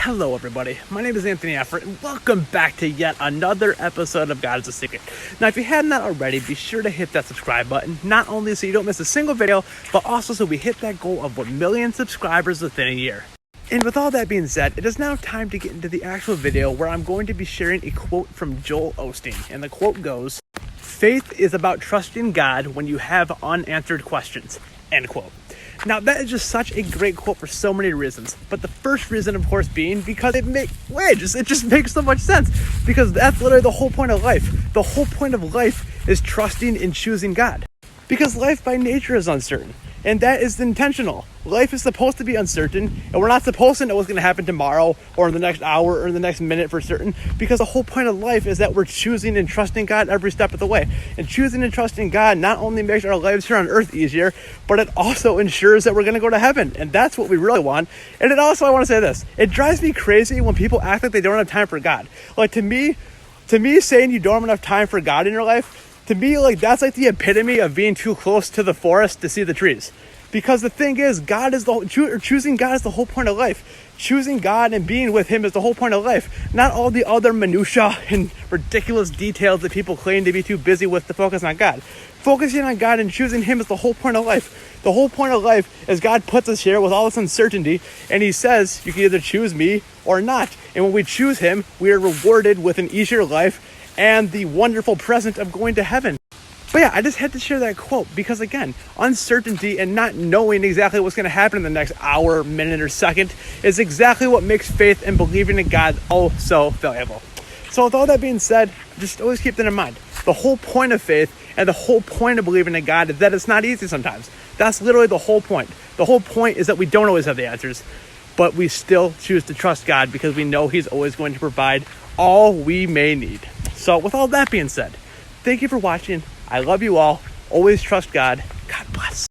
Hello everybody, my name is Anthony Effort and welcome back to yet another episode of God is a Secret. Now if you haven't not already, be sure to hit that subscribe button, not only so you don't miss a single video, but also so we hit that goal of 1 million subscribers within a year. And with all that being said, it is now time to get into the actual video where I'm going to be sharing a quote from Joel Osteen. And the quote goes, "Faith is about trusting God when you have unanswered questions." End quote. Now that is just such a great quote for so many reasons, but the first reason of course being because it just makes so much sense, because that's literally the whole point of life. The whole point of life is trusting and choosing God, because life by nature is uncertain, and that is intentional. Life is supposed to be uncertain, and we're not supposed to know what's going to happen tomorrow or in the next hour or in the next minute for certain, because the whole point of life is that we're choosing and trusting God every step of the way. And choosing and trusting God not only makes our lives here on earth easier, but it also ensures that we're going to go to heaven, and that's what we really want. And it also, I want to say this, it drives me crazy when people act like they don't have time for God. Like to me saying you don't have enough time for God in your life, to me, like that's like the epitome of being too close to the forest to see the trees. Because the thing is, choosing God is the whole point of life. Choosing God and being with Him is the whole point of life. Not all the other minutia and ridiculous details that people claim to be too busy with to focus on God. Focusing on God and choosing Him is the whole point of life. The whole point of life is God puts us here with all this uncertainty, and He says, you can either choose me or not. And when we choose Him, we are rewarded with an easier life and the wonderful present of going to heaven. But yeah, I just had to share that quote because, again, uncertainty and not knowing exactly what's going to happen in the next hour, minute, or second is exactly what makes faith and believing in God oh so valuable. So with all that being said, just always keep that in mind. The whole point of faith and the whole point of believing in God is that it's not easy sometimes. That's literally the whole point. The whole point is that we don't always have the answers, but we still choose to trust God because we know He's always going to provide all we may need. So with all that being said, thank you for watching. I love you all. Always trust God. God bless.